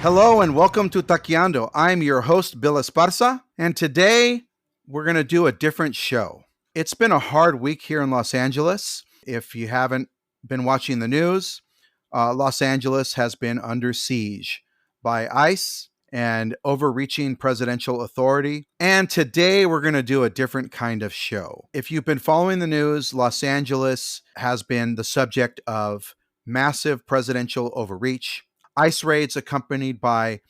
Hello and welcome to Taqueando. I'm your host, Bill Esparza, and today we're going to do a different show. It's been a hard week here in Los Angeles. If you haven't been watching the news, Los Angeles has been under siege by ICE and overreaching presidential authority. And today we're going to do a different kind of show. If you've been following the news, Los Angeles has been the subject of massive presidential overreach. ICE raids accompanied by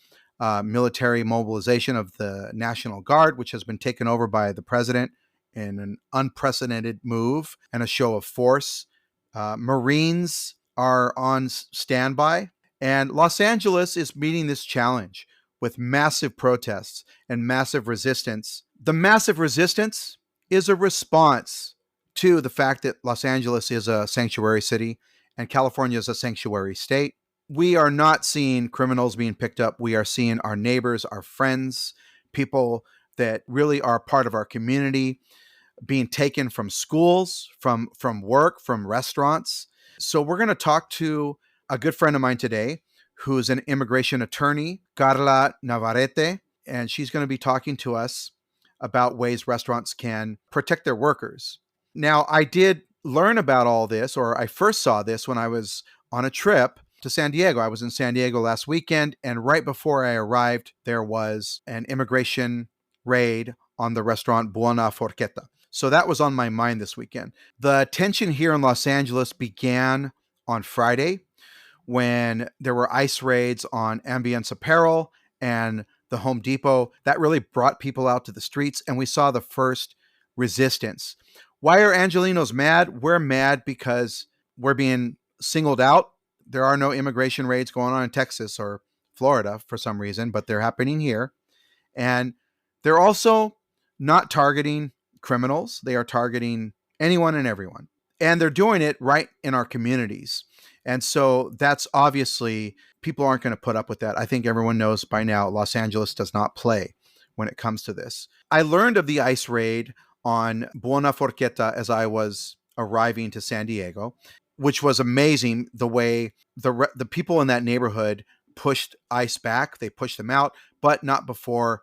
military mobilization of the National Guard, which has been taken over by the president in an unprecedented move and a show of force. Marines are on standby, and Los Angeles is meeting this challenge with massive protests and massive resistance. The massive resistance is a response to the fact that Los Angeles is a sanctuary city and California is a sanctuary state. We are not seeing criminals being picked up. We are seeing our neighbors, our friends, people that really are part of our community being taken from schools, from work, from restaurants. So we're going to talk to a good friend of mine today who's an immigration attorney, Karla Navarrete, and she's going to be talking to us about ways restaurants can protect their workers. Now, I did learn about all this, or I first saw this when I was on a trip to San Diego. I was in San Diego last weekend, and right before I arrived, there was an immigration raid on the restaurant Buona Forchetta. So that was on my mind this weekend. The tension here in Los Angeles began on Friday when there were ICE raids on Ambience Apparel and the Home Depot. That really brought people out to the streets, and we saw the first resistance. Why are Angelenos mad? We're mad because we're being singled out. There are no immigration raids going on in Texas or Florida for some reason, but they're happening here. And they're also not targeting criminals. They are targeting anyone and everyone. And they're doing it right in our communities. And so that's obviously, people aren't going to put up with that. I think everyone knows by now, Los Angeles does not play when it comes to this. I learned of the ICE raid on Buona Forchetta as I was arriving to San Diego, which was amazing the way the people in that neighborhood pushed ICE back. They pushed them out, but not before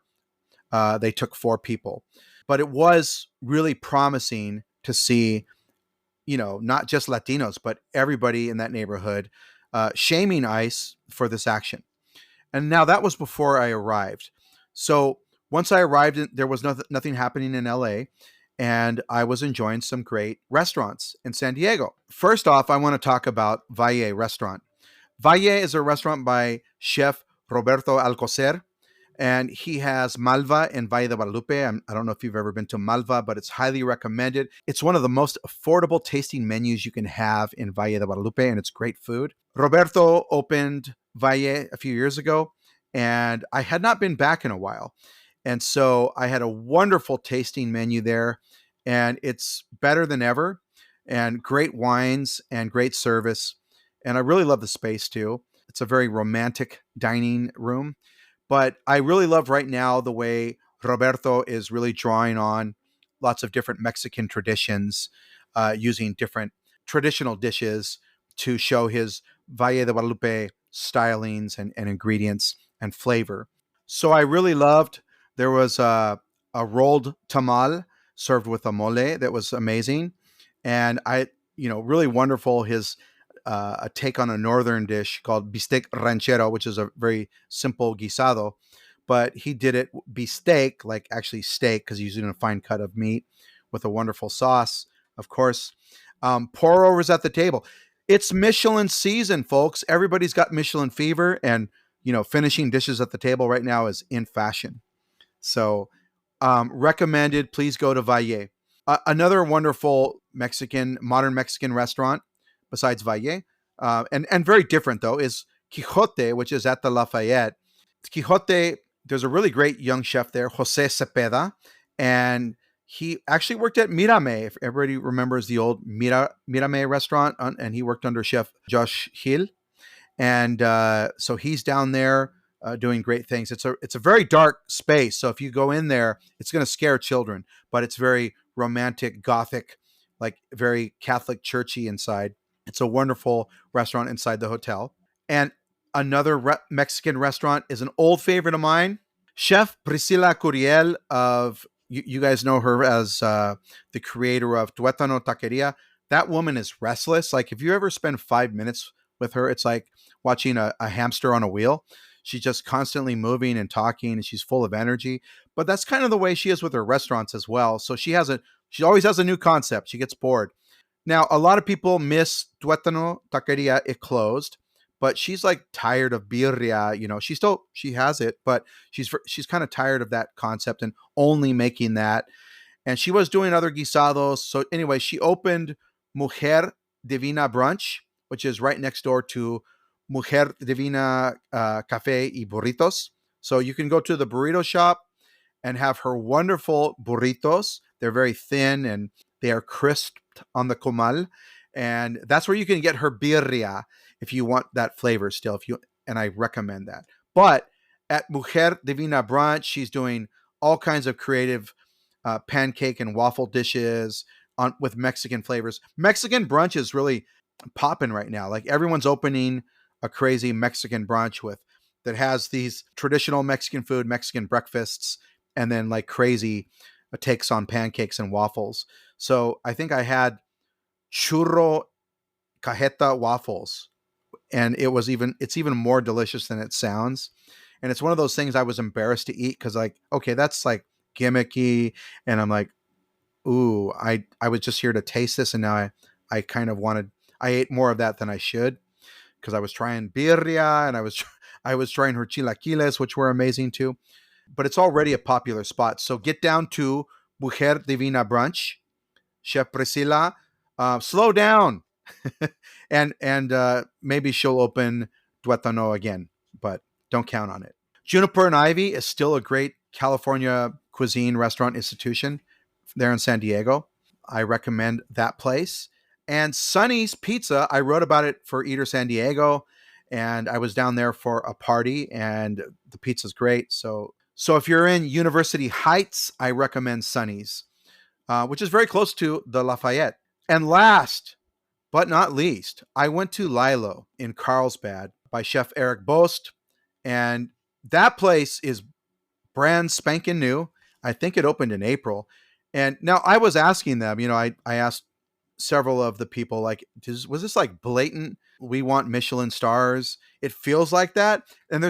they took 4 people. But it was really promising to see, not just Latinos, but everybody in that neighborhood shaming ICE for this action. And now that was before I arrived. So once I arrived, there was nothing happening in LA, and I was enjoying some great restaurants in San Diego. First off, I want to talk about Valle Restaurant. Valle is a restaurant by Chef Roberto Alcocer, and he has Malva in Valle de Guadalupe. I don't know if you've ever been to Malva, but it's highly recommended. It's one of the most affordable tasting menus you can have in Valle de Guadalupe, and it's great food. Roberto opened Valle a few years ago, and I had not been back in a while. And so I had a wonderful tasting menu there, and it's better than ever, and great wines and great service. And I really love the space too. It's a very romantic dining room. But I really love right now the way Roberto is really drawing on lots of different Mexican traditions, using different traditional dishes to show his Valle de Guadalupe stylings and ingredients and flavor. So I really loved, there was a rolled tamal served with a mole that was amazing. And really wonderful, his a take on a northern dish called bistec ranchero, which is a very simple guisado, but he did it bistec, like actually steak, because he's using a fine cut of meat with a wonderful sauce, of course. Pour overs at the table. It's Michelin season, folks. Everybody's got Michelin fever, and finishing dishes at the table right now is in fashion. So recommended. Please go to Valle. Another wonderful modern Mexican restaurant besides Valle, and very different though, is Quixote, which is at the Lafayette. Quixote, there's a really great young chef there, Jose Cepeda, and he actually worked at Mirame. If everybody remembers the old Mirame restaurant, and he worked under Chef Josh Hill. And so he's down there doing great things. It's a very dark space, so if you go in there, it's going to scare children, but it's very romantic, gothic, like very Catholic churchy inside. It's a wonderful restaurant inside the hotel. And Another Mexican restaurant is an old favorite of mine. Chef Priscilla Curiel of you guys know her as the creator of Tuétano Taqueria. That woman is restless. Like if you ever spend 5 minutes with her, it's like watching a hamster on a wheel. She's just constantly moving and talking, and she's full of energy. But that's kind of the way she is with her restaurants as well. So she always has a new concept. She gets bored. Now, a lot of people miss Tuétano Taqueria. It closed, but she's like tired of birria. She has it, but she's kind of tired of that concept and only making that. And she was doing other guisados. So anyway, she opened Mujer Divina Brunch, which is right next door to Mujer Divina Cafe y Burritos. So you can go to the burrito shop and have her wonderful burritos. They're very thin and they are crisped on the comal. And that's where you can get her birria if you want that flavor still. And I recommend that. But at Mujer Divina Brunch, she's doing all kinds of creative pancake and waffle dishes with Mexican flavors. Mexican brunch is really popping right now. Like everyone's opening a crazy Mexican brunch that has these traditional Mexican food, Mexican breakfasts, and then like crazy takes on pancakes and waffles. So I think I had churro cajeta waffles, and it's even more delicious than it sounds. And it's one of those things I was embarrassed to eat because like, okay, that's like gimmicky, and I'm like, ooh, I was just here to taste this, and now I kind of I ate more of that than I should because I was trying birria and I was trying her chilaquiles, which were amazing too. But it's already a popular spot, so get down to Mujer Divina Brunch, Chef Priscilla. Slow down, and maybe she'll open Tuétano again, but don't count on it. Juniper and Ivy is still a great California cuisine restaurant institution there in San Diego. I recommend that place. And Sonny's Pizza, I wrote about it for Eater San Diego, and I was down there for a party, and the pizza's great. So if you're in University Heights, I recommend Sonny's, which is very close to the Lafayette. And last but not least, I went to Lilo in Carlsbad by Chef Eric Bost, and that place is brand spanking new. I think it opened in April. And now I was asking them, I asked several of the people, like, was this like blatant? We want Michelin stars. It feels like that. And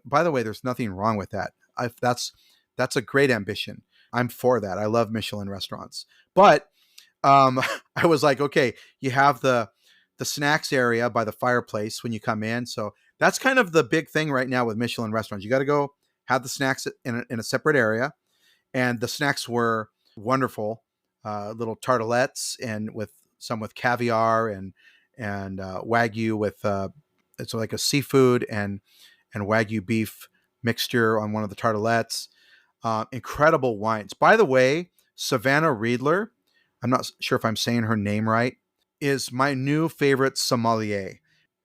by the way, there's nothing wrong with that. That's a great ambition. I'm for that. I love Michelin restaurants. But I was like, okay, you have the snacks area by the fireplace when you come in. So that's kind of the big thing right now with Michelin restaurants. You got to go have the snacks in a separate area. And the snacks were wonderful, little tartalettes and with caviar and wagyu with it's like a seafood and wagyu beef mixture on one of the tartalettes. Incredible wines. By the way, Savannah Riedler, I'm not sure if I'm saying her name right, is my new favorite sommelier.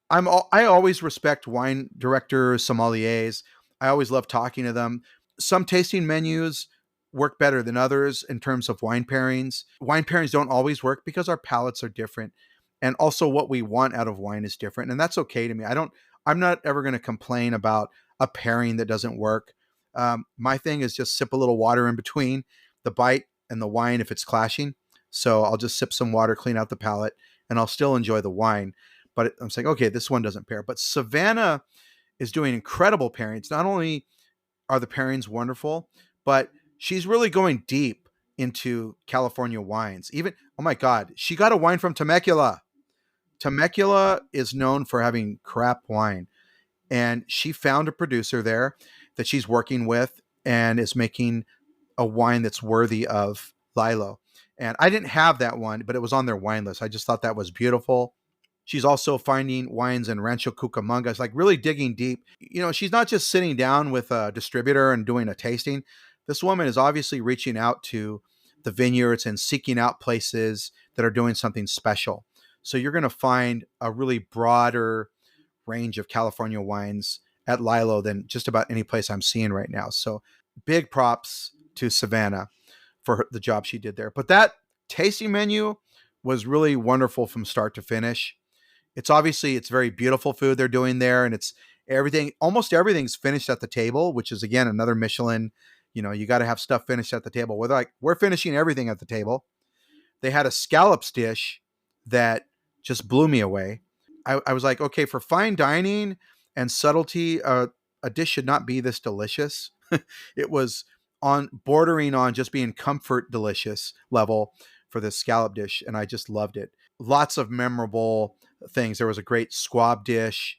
I always respect wine directors, sommeliers. I always love talking to them. Some tasting menus work better than others in terms of wine pairings. Wine pairings don't always work because our palates are different, and also what we want out of wine is different, and that's okay to me. I'm not ever going to complain about a pairing that doesn't work. My thing is just sip a little water in between the bite and the wine if it's clashing. So I'll just sip some water, clean out the palate, and I'll still enjoy the wine. But I'm saying, okay, this one doesn't pair. But Savannah is doing incredible pairings. Not only are the pairings wonderful, but she's really going deep into California wines. Even, oh my God, she got a wine from Temecula. Temecula is known for having crap wine. And she found a producer there that she's working with and is making a wine that's worthy of Lilo. And I didn't have that one, but it was on their wine list. I just thought that was beautiful. She's also finding wines in Rancho Cucamonga. It's like really digging deep. She's not just sitting down with a distributor and doing a tasting. This woman is obviously reaching out to the vineyards and seeking out places that are doing something special. So you're going to find a really broader range of California wines at Lilo than just about any place I'm seeing right now. So big props to Savannah for the job she did there. But that tasting menu was really wonderful from start to finish. It's very beautiful food they're doing there, and Almost everything's finished at the table, which is again another Michelin. You got to have stuff finished at the table. We're finishing everything at the table. They had a scallops dish that just blew me away. I was like, okay, for fine dining and subtlety, a dish should not be this delicious. It was on bordering on just being comfort delicious level for this scallop dish, and I just loved it. Lots of memorable things. There was a great squab dish.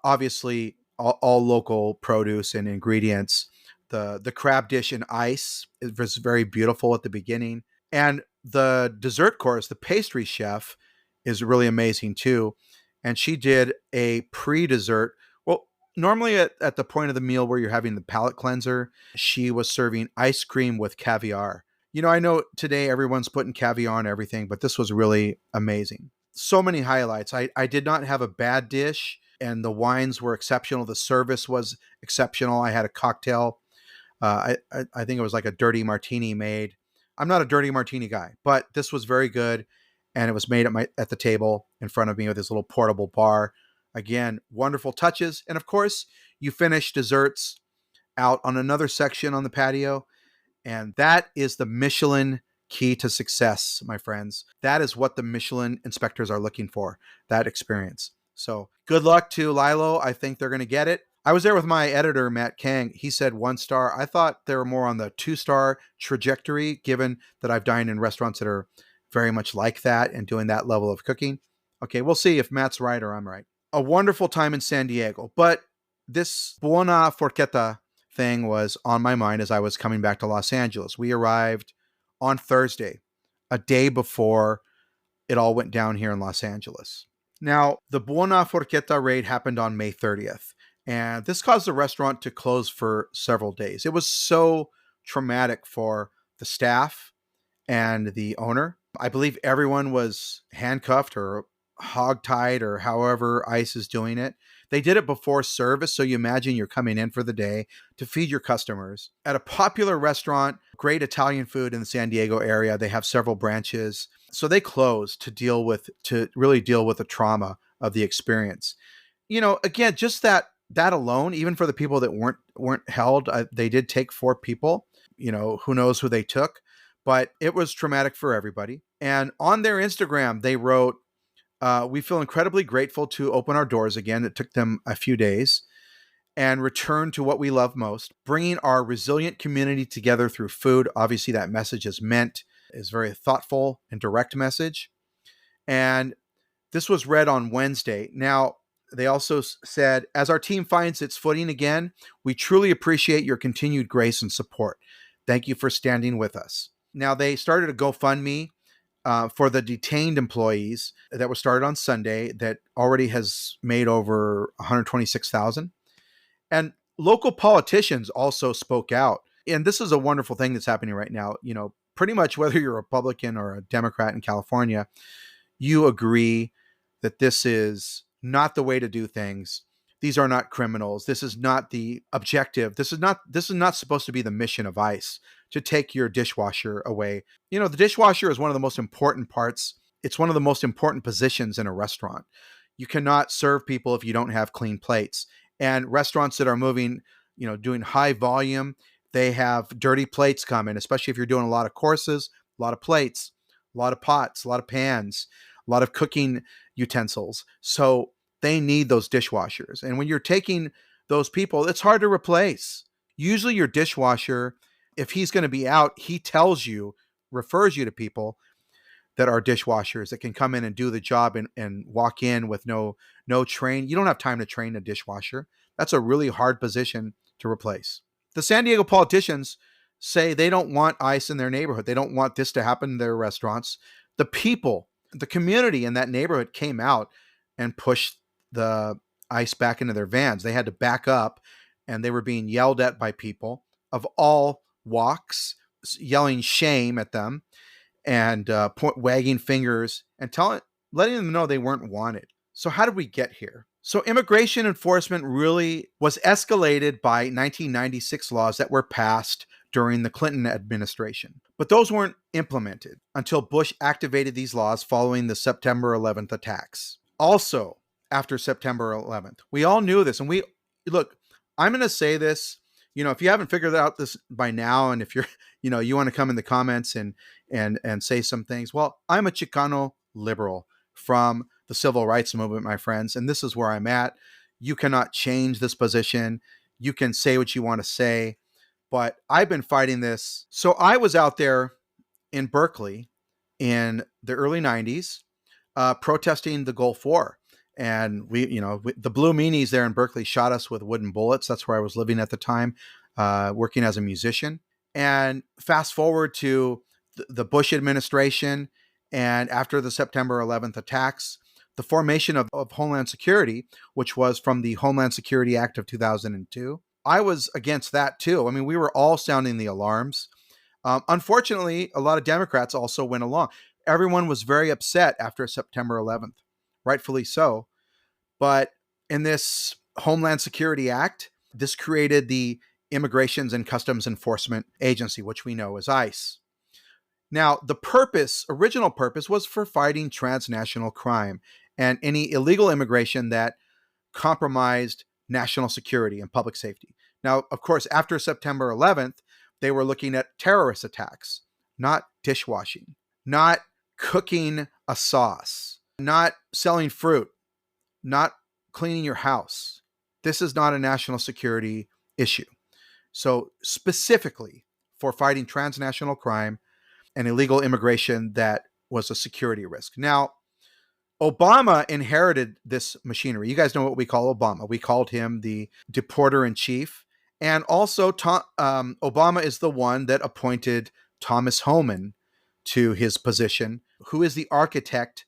Obviously, all local produce and ingredients. The crab dish in ice, it was very beautiful at the beginning. And the dessert course, the pastry chef, is really amazing too. And she did a pre-dessert. Well, normally at the point of the meal where you're having the palate cleanser, she was serving ice cream with caviar. I know today everyone's putting caviar on everything, but this was really amazing. So many highlights. I did not have a bad dish, and the wines were exceptional. The service was exceptional. I had a cocktail. I think it was like a dirty martini made. I'm not a dirty martini guy, but this was very good, and it was made at the table in front of me with this little portable bar. Again, wonderful touches, and of course, you finish desserts out on another section on the patio, and that is the Michelin key to success, my friends. That is what the Michelin inspectors are looking for, that experience. So good luck to Lilo. I think they're going to get it. I was there with my editor, Matt Kang. He said 1 star. I thought they were more on the 2-star trajectory, given that I've dined in restaurants that are very much like that and doing that level of cooking. Okay, we'll see if Matt's right or I'm right. A wonderful time in San Diego. But this Buona Forchetta thing was on my mind as I was coming back to Los Angeles. We arrived on Thursday, a day before it all went down here in Los Angeles. Now, the Buona Forchetta raid happened on May 30th, and this caused the restaurant to close for several days. It was so traumatic for the staff and the owner. I believe everyone was handcuffed or hogtied or however ICE is doing it. They did it before service, so you imagine you're coming in for the day to feed your customers. At a popular restaurant, great Italian food in the San Diego area, they have several branches. So they closed to really deal with the trauma of the experience. Again, just that alone, even for the people that weren't held, they did take 4 people. Who knows who they took, but it was traumatic for everybody. And on their Instagram, they wrote, we feel incredibly grateful to open our doors again. It took them a few days and return to what we love most, bringing our resilient community together through food. Obviously, that message is very thoughtful and direct message. And this was read on Wednesday. Now, they also said, as our team finds its footing again, we truly appreciate your continued grace and support. Thank you for standing with us. Now, they started a GoFundMe for the detained employees that was started on Sunday that already has made over $126,000. And local politicians also spoke out. And this is a wonderful thing that's happening right now. Pretty much whether you're a Republican or a Democrat in California, you agree that this is not the way to do things. These are not criminals. This is not the objective. This is not supposed to be the mission of ICE, to take your dishwasher away. The dishwasher is one of the most important parts. It's one of the most important positions in a restaurant. You cannot serve people if you don't have clean plates. And restaurants that are moving, doing high volume, they have dirty plates coming, especially if you're doing a lot of courses, a lot of plates, a lot of pots, a lot of pans, a lot of cooking utensils. So they need those dishwashers. And when you're taking those people, it's hard to replace. Usually your dishwasher, if he's going to be out, he refers you to people that are dishwashers that can come in and do the job and walk in with no train. You don't have time to train a dishwasher. That's a really hard position to replace. The San Diego politicians say they don't want ICE in their neighborhood. They don't want this to happen in their restaurants. The people, the community in that neighborhood came out and pushed the ICE back into their vans. They had to back up, and they were being yelled at by people of all walks, yelling shame at them and wagging fingers and letting them know they weren't wanted. So how did we get here? So immigration enforcement really was escalated by 1996 laws that were passed during the Clinton administration. But those weren't implemented until Bush activated these laws following the September 11th attacks. Also, after September 11th. We all knew this. And look, I'm going to say this, if you haven't figured out this by now, and if you're, you want to come in the comments and say some things, well, I'm a Chicano liberal from the civil rights movement, my friends, and this is where I'm at. You cannot change this position. You can say what you want to say, but I've been fighting this. So I was out there in Berkeley in the early 90s protesting the Gulf War. And the Blue Meanies there in Berkeley shot us with wooden bullets. That's where I was living at the time, working as a musician. And fast forward to the Bush administration, and after the September 11th attacks, the formation of Homeland Security, which was from the Homeland Security Act of 2002. I was against that too. I mean, we were all sounding the alarms. Unfortunately, a lot of Democrats also went along. Everyone was very upset after September 11th, rightfully so. But in this Homeland Security Act, this created the Immigrations and Customs Enforcement Agency, which we know as ICE. Now, the original purpose was for fighting transnational crime and any illegal immigration that compromised national security and public safety. Now, of course, after September 11th, they were looking at terrorist attacks, not dishwashing, not cooking a sauce, not selling fruit, not cleaning your house. This is not a national security issue. So specifically for fighting transnational crime and illegal immigration that was a security risk. Now, Obama inherited this machinery. You guys know what we call Obama. We called him the deporter in chief. And also, Obama is the one that appointed Thomas Homan to his position, who is the architect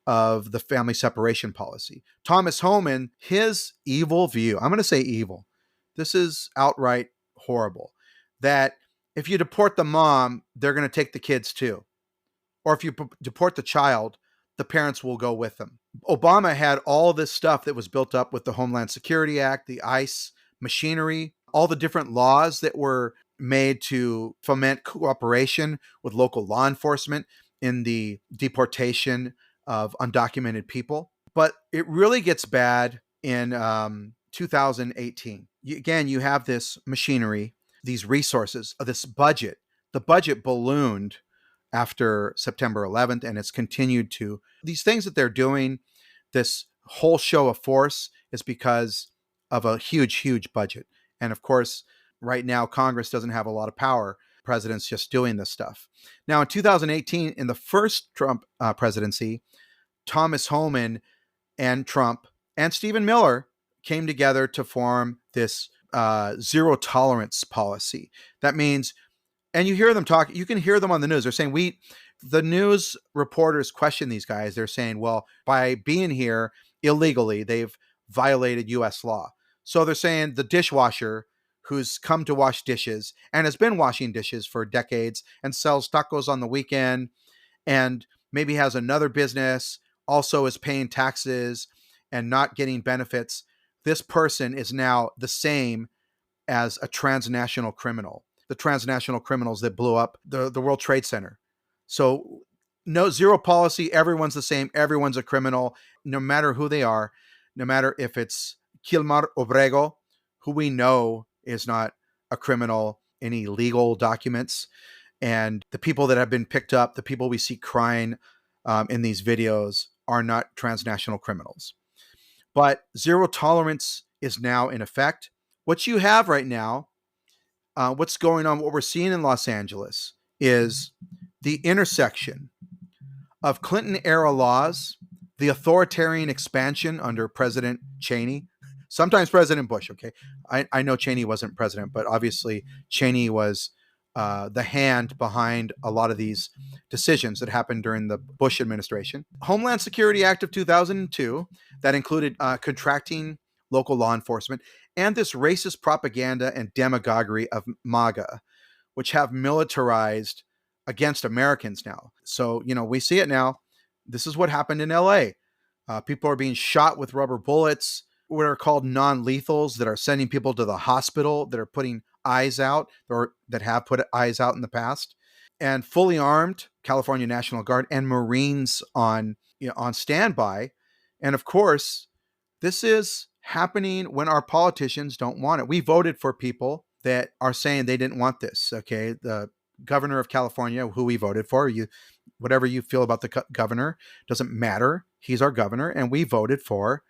of the family separation policy. Thomas Homan, his evil view, I'm going to say evil. This is outright horrible. That if you deport the mom, they're going to take the kids too. Or if you deport the child, the parents will go with them. Obama had all this stuff that was built up with the Homeland Security Act, the ICE machinery, all the different laws that were made to foment cooperation with local law enforcement in the deportation of undocumented people. But it really gets bad in 2018. Again, you have this machinery, these resources, this budget. The budget ballooned after September 11th, and it's continued to. These things that they're doing, this whole show of force, is because of a huge, huge budget. And of course, right now, Congress doesn't have a lot of power. The president's just doing this stuff. Now, in 2018, in the first Trump presidency, Thomas Homan and Trump and Stephen Miller came together to form this zero tolerance policy. That means, and you hear them talk, you can hear them on the news. They're saying, the news reporters question these guys. They're saying, well, by being here illegally, they've violated U.S. law. So they're saying the dishwasher who's come to wash dishes and has been washing dishes for decades and sells tacos on the weekend and maybe has another business, also is paying taxes and not getting benefits. This person is now the same as a transnational criminal, the transnational criminals that blew up the World Trade Center. So no, zero policy, everyone's the same, everyone's a criminal, no matter who they are, no matter if it's Kilmar Obrego, who we know is not a criminal, any legal documents, and the people that have been picked up, the people we see crying in these videos are not transnational criminals. But zero tolerance is now in effect. What you have right now, what's going on, what we're seeing in Los Angeles is the intersection of Clinton-era laws, the authoritarian expansion under President Cheney, sometimes President Bush, okay? I know Cheney wasn't president, but obviously Cheney was the hand behind a lot of these decisions that happened during the Bush administration. Homeland Security Act of 2002, that included contracting local law enforcement, and this racist propaganda and demagoguery of MAGA, which have militarized against Americans now. So, we see it now. This is what happened in LA. People are being shot with rubber bullets, what are called non-lethals, that are sending people to the hospital, that are putting eyes out, or that have put eyes out in the past, and fully armed California National Guard and Marines on standby. And of course, This is happening when our politicians don't want it. We voted for people that are saying they didn't want this. Okay, the governor of California, who we voted for, whatever you feel about the governor doesn't matter. He's our governor, and we voted for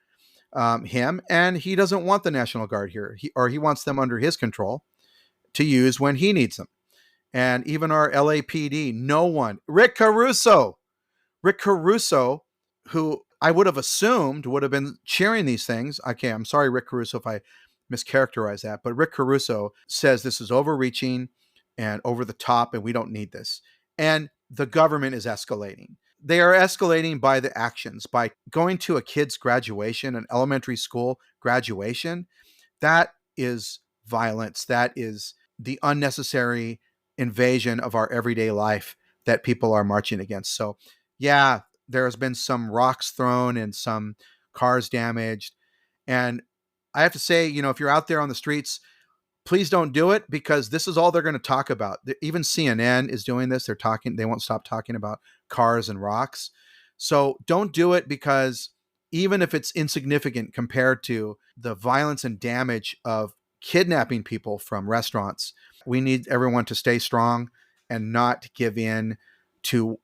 him, and he doesn't want the National Guard here, he wants them under his control to use when he needs them. And even our LAPD, no one, Rick Caruso, who I would have assumed would have been cheering these things. Okay, I'm sorry, Rick Caruso, if I mischaracterize that, but Rick Caruso says this is overreaching and over the top, and we don't need this. And the government is escalating. They are escalating by the actions, by going to a kid's graduation, an elementary school graduation. That is violence. That is the unnecessary invasion of our everyday life that people are marching against. So, yeah, there's been some rocks thrown and some cars damaged. And I have to say, if you're out there on the streets, please don't do it, because this is all they're going to talk about. Even CNN is doing this. They won't stop talking about cars and rocks. So don't do it, because even if it's insignificant compared to the violence and damage of kidnapping people from restaurants, we need everyone to stay strong and not give in to,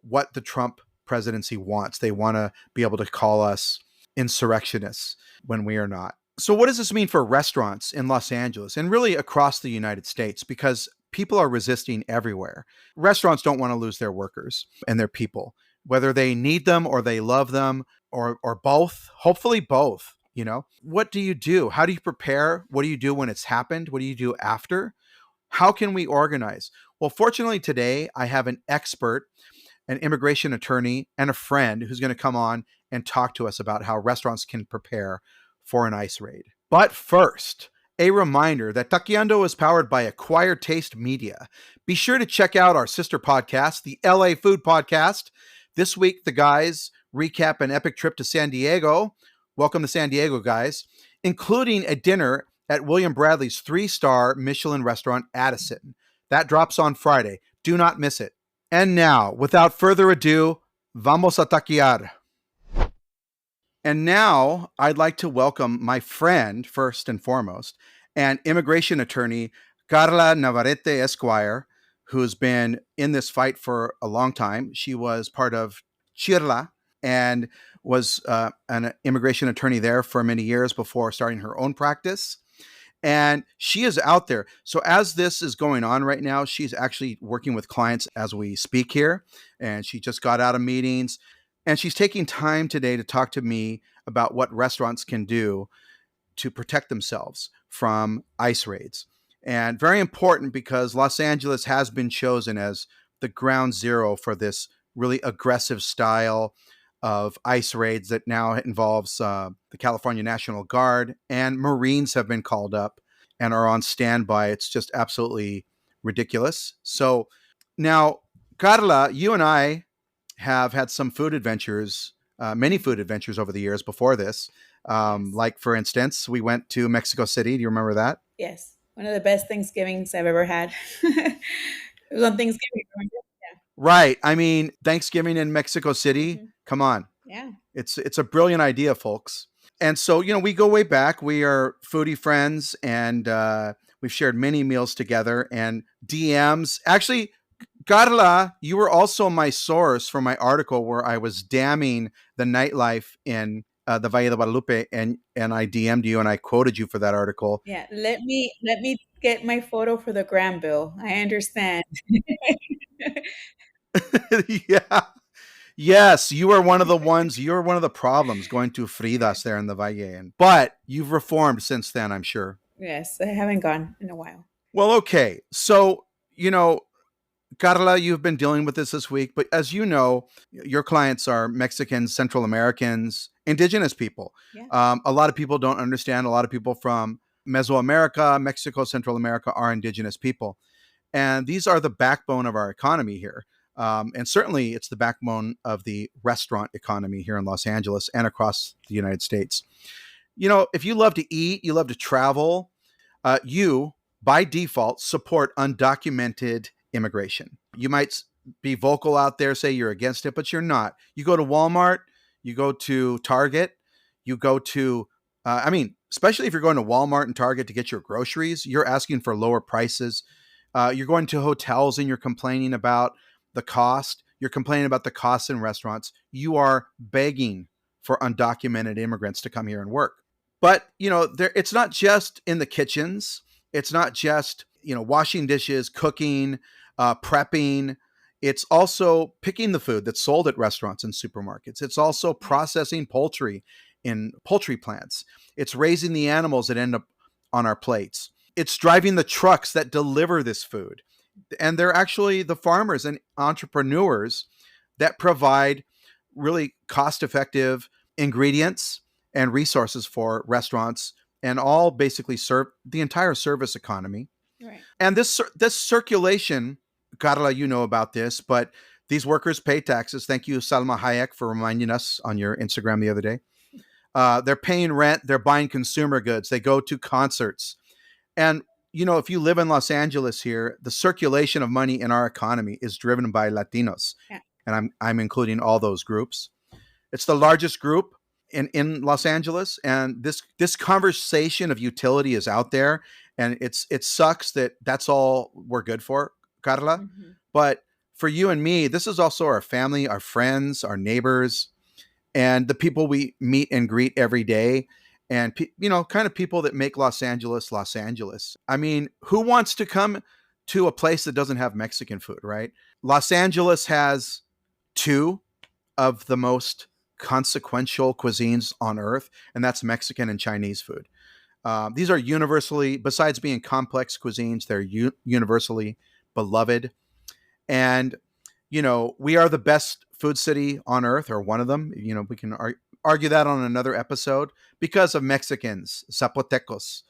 what the Trump presidency wants. They want to be able to call us insurrectionists when we are not. So what does this mean for restaurants in Los Angeles and really across the United States? Because people are resisting everywhere. Restaurants don't want to lose their workers and their people, whether they need them or they love them, or both, hopefully both. What do you do? How do you prepare? What do you do when it's happened? What do you do after? How can we organize? Well, fortunately today I have an expert, an immigration attorney, and a friend who's going to come on and talk to us about how restaurants can prepare for an ICE raid. But first, a reminder that Taqueando is powered by Acquired Taste Media. Be sure to check out our sister podcast, the LA Food Podcast. This week, the guys recap an epic trip to San Diego. Welcome to San Diego, guys, including a dinner at William Bradley's 3-star Michelin restaurant, Addison. That drops on Friday. Do not miss it. And now, without further ado, vamos a taquear. And now I'd like to welcome my friend, first and foremost, and immigration attorney, Karla Navarrete Esquire, who's been in this fight for a long time. She was part of Cielo and was an immigration attorney there for many years before starting her own practice. And she is out there. So as this is going on right now, she's actually working with clients as we speak here. And she just got out of meetings. And she's taking time today to talk to me about what restaurants can do to protect themselves from ICE raids. And very important, because Los Angeles has been chosen as the ground zero for this really aggressive style of ICE raids that now involves the California National Guard, and Marines have been called up and are on standby. It's just absolutely ridiculous. So now, Karla, you and I have had some food adventures, many food adventures over the years before this. Yes. Like, for instance, we went to Mexico City. Do you remember that? Yes. One of the best Thanksgivings I've ever had. It was on Thanksgiving. Remember? Right. I mean, Thanksgiving in Mexico City. Mhm. Come on. Yeah. It's a brilliant idea, folks. And so, we go way back. We are foodie friends, and we've shared many meals together and DMs. Actually, Karla, you were also my source for my article where I was damning the nightlife in the Valle de Guadalupe, and I DM'd you and I quoted you for that article. Yeah. Let me get my photo for the gram bill. I understand. Yeah. Yes, you are one of the ones, you're one of the problems going to Fridas there in the Valle. But you've reformed since then, I'm sure. Yes, I haven't gone in a while. Well, okay. So, Carla, you've been dealing with this week, but as you know, your clients are Mexicans, Central Americans, indigenous people. Yeah. A lot of people don't understand. A lot of people from Mesoamerica, Mexico, Central America are indigenous people. And these are the backbone of our economy here. And certainly it's the backbone of the restaurant economy here in Los Angeles and across the United States. If you love to eat, you love to travel, you, by default, support undocumented immigration. You might be vocal out there, say you're against it, but you're not. You go to Walmart, you go to Target, You go to, especially if you're going to Walmart and Target to get your groceries, you're asking for lower prices. You're going to hotels and you're complaining about the cost. You're complaining about the costs in restaurants. You are begging for undocumented immigrants to come here and work. But it's not just in the kitchens. It's not just washing dishes, cooking, prepping. It's also picking the food that's sold at restaurants and supermarkets. It's also processing poultry in poultry plants. It's raising the animals that end up on our plates. It's driving the trucks that deliver this food. And they're actually the farmers and entrepreneurs that provide really cost effective ingredients and resources for restaurants and all basically serve the entire service economy. Right. And this circulation, Karla, you know about this, but these workers pay taxes. Thank you, Salma Hayek, for reminding us on your Instagram the other day. They're paying rent. They're buying consumer goods. They go to concerts. And, if you live in Los Angeles here, the circulation of money in our economy is driven by Latinos. Yeah. And I'm including all those groups. It's the largest group in Los Angeles. And this conversation of utility is out there. And it sucks that that's all we're good for, Carla. Mm-hmm. But for you and me, this is also our family, our friends, our neighbors, and the people we meet and greet every day. And, kind of people that make Los Angeles, Los Angeles. I mean, who wants to come to a place that doesn't have Mexican food, right? Los Angeles has two of the most consequential cuisines on earth, and that's Mexican and Chinese food. These are universally, besides being complex cuisines, they're universally beloved. And, we are the best food city on earth, or one of them. We can argue that on another episode because of Mexicans, Zapotecos,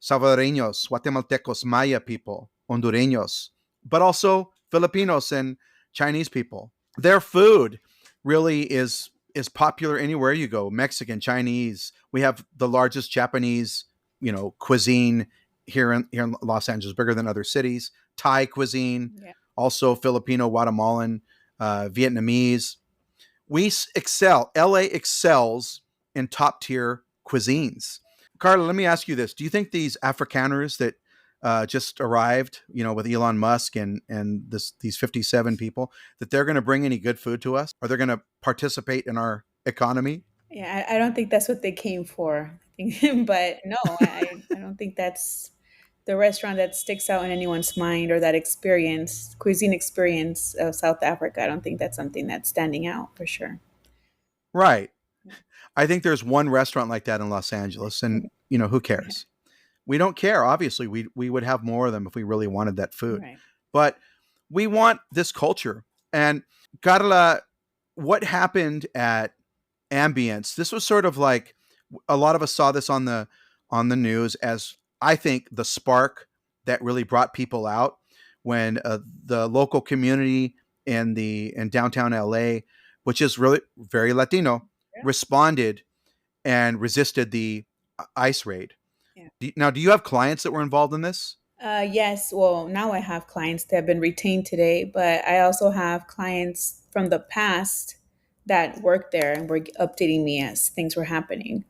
Salvadoreños, Guatemaltecos, Maya people, Hondureños, but also Filipinos and Chinese people. Their food really is popular anywhere you go. Mexican, Chinese. We have the largest Japanese, cuisine here in Los Angeles, bigger than other cities. Thai cuisine, also Filipino, Guatemalan, Vietnamese. We excel. LA excels in top tier cuisines. Karla, let me ask you this: do you think these Afrikaners that just arrived, with Elon Musk and these 57 people, that they're going to bring any good food to us? Are they going to participate in our economy? Yeah, I don't think that's what they came for. But no, I don't think that's the restaurant that sticks out in anyone's mind, or that cuisine experience of South Africa. I don't think that's something that's standing out for sure. Right. I think there's one restaurant like that in Los Angeles, and who cares? We don't care. Obviously, we would have more of them if we really wanted that food. Right. But we want this culture. And Carla, what happened at Ambience? This was sort of like, a lot of us saw this on the news as, I think, the spark that really brought people out when the local community in downtown LA, which is really very Latino, responded and resisted the ICE raid. Yeah. Now, do you have clients that were involved in this? Yes. Well, now I have clients that have been retained today, but I also have clients from the past that worked there and were updating me as things were happening.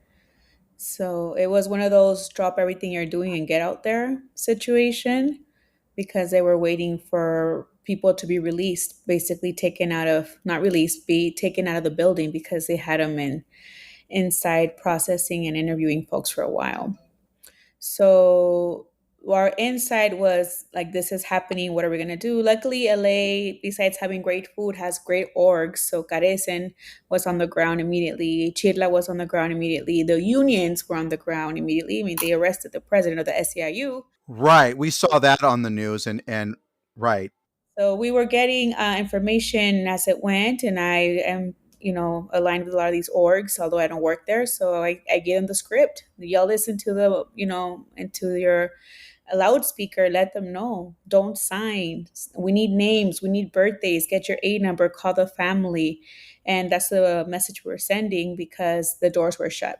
So it was one of those drop everything you're doing and get out there situation, because they were waiting for people to be released, basically taken out of, not released, be taken out of the building, because they had them inside processing and interviewing folks for a while. So our inside was like, this is happening. What are we going to do? Luckily, LA, besides having great food, has great orgs. So Carecen was on the ground immediately. Cielo was on the ground immediately. The unions were on the ground immediately. I mean, they arrested the president of the SEIU. Right. We saw that on the news, and right. So we were getting information as it went, and I am, aligned with a lot of these orgs, although I don't work there. So I give them the script. Y'all listen to into your loudspeaker. Let them know. Don't sign. We need names. We need birthdays. Get your A number. Call the family. And that's the message we're sending, because the doors were shut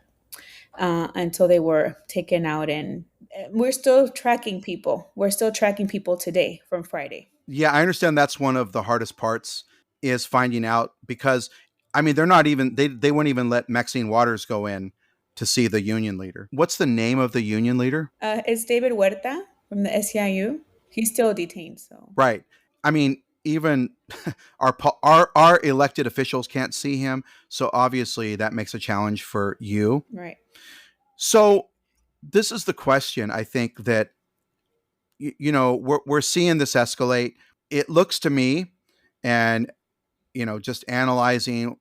until they were taken out. And we're still tracking people. We're still tracking people today from Friday. Yeah, I understand that's one of the hardest parts, is finding out, because they're not even, they wouldn't even let Maxine Waters go in to see the union leader. What's the name of the union leader? It's David Huerta from the SEIU. He's still detained, so Right. I mean, even our elected officials can't see him, so obviously that makes a challenge for you. right. So this is the question. I think that we're seeing this escalate. It looks to me, and just analyzing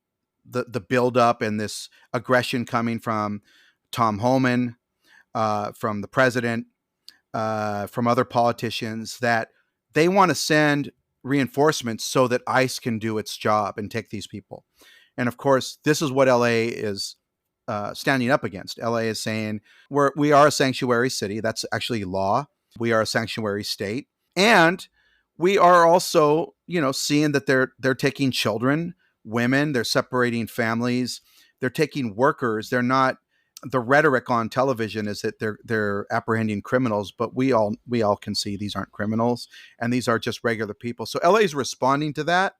the buildup and this aggression coming from Tom Homan, from the president, from other politicians, that they want to send reinforcements so that ICE can do its job and take these people. And of course, this is what LA is standing up against. LA is saying we are a sanctuary city. That's actually law. We are a sanctuary state, and we are also, seeing that they're taking children, women. They're separating families. They're taking workers. They're not. The rhetoric on television is that they're apprehending criminals, but we all can see these aren't criminals, and these are just regular people. So LA is responding to that,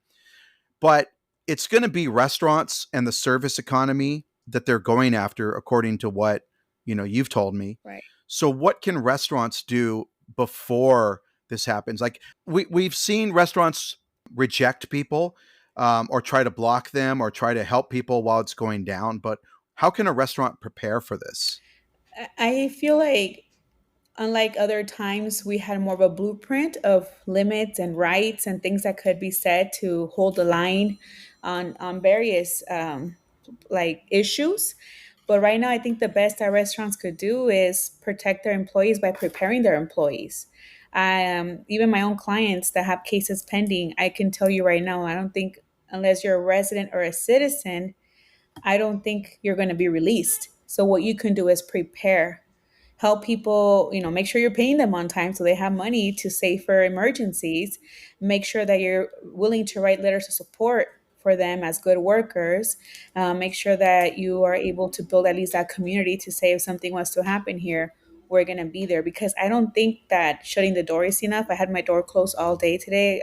but it's going to be restaurants and the service economy that they're going after, according to what you've told me. Right. So what can restaurants do before this happens? Like we've seen restaurants reject people, or try to block them, or try to help people while it's going down, but how can a restaurant prepare for this? I feel like unlike other times, we had more of a blueprint of limits and rights and things that could be said to hold the line on various like issues. But right now, I think the best that restaurants could do is protect their employees by preparing their employees. Even my own clients that have cases pending, I can tell you right now, I don't think unless you're a resident or a citizen, I don't think you're going to be released. So what you can do is prepare, help people, make sure you're paying them on time so they have money to save for emergencies. Make sure that you're willing to write letters of support for them as good workers. Make sure that you are able to build at least that community to say if something was to happen here, we're going to be there. Because I don't think that shutting the door is enough. I had my door closed all day today.